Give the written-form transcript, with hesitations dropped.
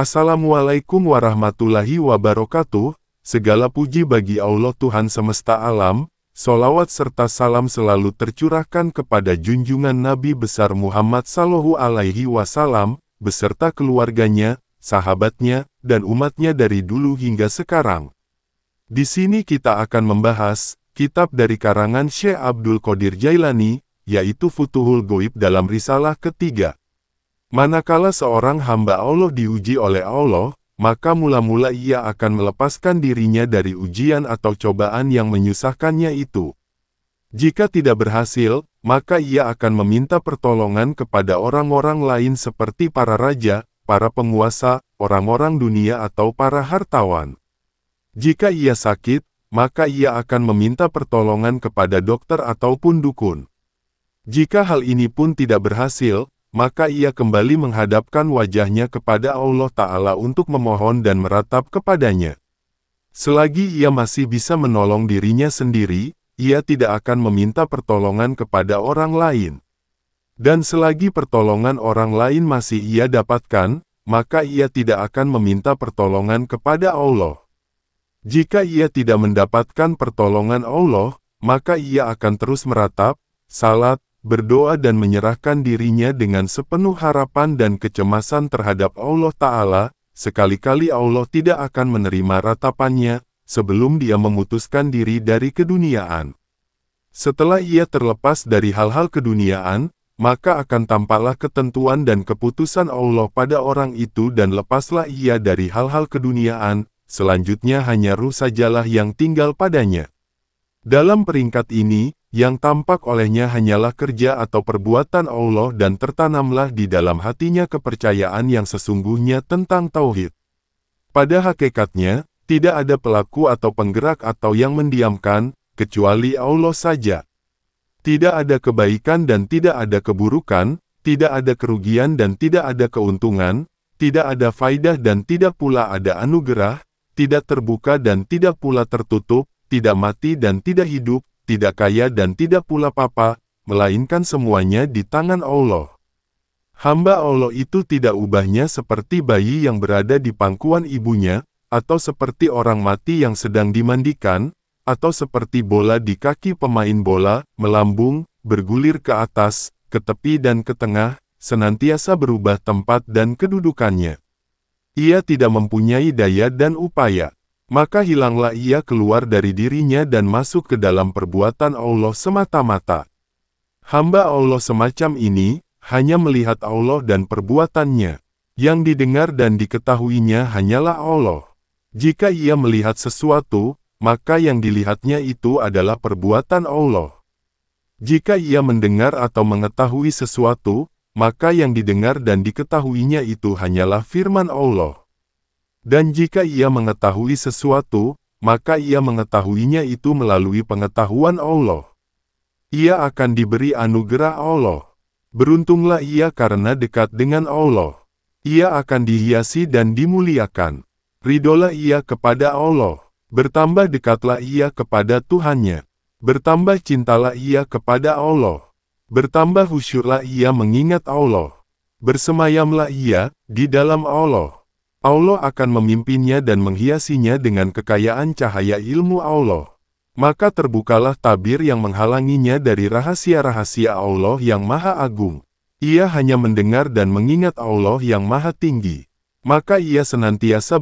Assalamualaikum warahmatullahi wabarakatuh. Segala puji bagi Allah Tuhan semesta alam. Sholawat serta salam selalu tercurahkan kepada junjungan Nabi besar Muhammad Sallallahu Alaihi Wasallam, beserta keluarganya, sahabatnya, dan umatnya dari dulu hingga sekarang. Di sini kita akan membahas kitab dari karangan Syekh Abdul Qadir Jailani, yaitu Futuhul Ghaib dalam risalah ketiga. Manakala seorang hamba Allah diuji oleh Allah, maka mula-mula ia akan melepaskan dirinya dari ujian atau cobaan yang menyusahkannya itu. Jika tidak berhasil, maka ia akan meminta pertolongan kepada orang-orang lain seperti para raja, para penguasa, orang-orang dunia atau para hartawan. Jika ia sakit, maka ia akan meminta pertolongan kepada dokter ataupun dukun. Jika hal ini pun tidak berhasil, maka ia kembali menghadapkan wajahnya kepada Allah Ta'ala untuk memohon dan meratap kepadanya. Selagi ia masih bisa menolong dirinya sendiri, ia tidak akan meminta pertolongan kepada orang lain. Dan selagi pertolongan orang lain masih ia dapatkan, maka ia tidak akan meminta pertolongan kepada Allah. Jika ia tidak mendapatkan pertolongan Allah, maka ia akan terus meratap, salat, berdoa dan menyerahkan dirinya dengan sepenuh harapan dan kecemasan terhadap Allah Ta'ala, sekali-kali Allah tidak akan menerima ratapannya, sebelum dia memutuskan diri dari keduniaan. Setelah ia terlepas dari hal-hal keduniaan, maka akan tampaklah ketentuan dan keputusan Allah pada orang itu dan lepaslah ia dari hal-hal keduniaan, selanjutnya hanya ruh sajalah yang tinggal padanya. Dalam peringkat ini, yang tampak olehnya hanyalah kerja atau perbuatan Allah dan tertanamlah di dalam hatinya kepercayaan yang sesungguhnya tentang tauhid. Pada hakikatnya, tidak ada pelaku atau penggerak atau yang mendiamkan, kecuali Allah saja. Tidak ada kebaikan dan tidak ada keburukan, tidak ada kerugian dan tidak ada keuntungan, tidak ada faidah dan tidak pula ada anugerah, tidak terbuka dan tidak pula tertutup, tidak mati dan tidak hidup, tidak kaya dan tidak pula papa, melainkan semuanya di tangan Allah. Hamba Allah itu tidak ubahnya seperti bayi yang berada di pangkuan ibunya, atau seperti orang mati yang sedang dimandikan, atau seperti bola di kaki pemain bola, melambung, bergulir ke atas, ke tepi dan ke tengah, senantiasa berubah tempat dan kedudukannya. Ia tidak mempunyai daya dan upaya. Maka hilanglah ia keluar dari dirinya dan masuk ke dalam perbuatan Allah semata-mata. Hamba Allah semacam ini, hanya melihat Allah dan perbuatannya. Yang didengar dan diketahuinya hanyalah Allah. Jika ia melihat sesuatu, maka yang dilihatnya itu adalah perbuatan Allah. Jika ia mendengar atau mengetahui sesuatu, maka yang didengar dan diketahuinya itu hanyalah firman Allah. Dan jika ia mengetahui sesuatu, maka ia mengetahuinya itu melalui pengetahuan Allah. Ia akan diberi anugerah Allah. Beruntunglah ia karena dekat dengan Allah. Ia akan dihiasi dan dimuliakan. Ridolah ia kepada Allah. Bertambah dekatlah ia kepada Tuhannya. Bertambah cintalah ia kepada Allah. Bertambah khusyuklah ia mengingat Allah. Bersemayamlah ia di dalam Allah. Allah akan memimpinnya dan menghiasinya dengan kekayaan cahaya ilmu Allah. Maka terbukalah tabir yang menghalanginya dari rahasia-rahasia Allah yang Maha Agung. Ia hanya mendengar dan mengingat Allah yang Maha Tinggi. Maka ia senantiasa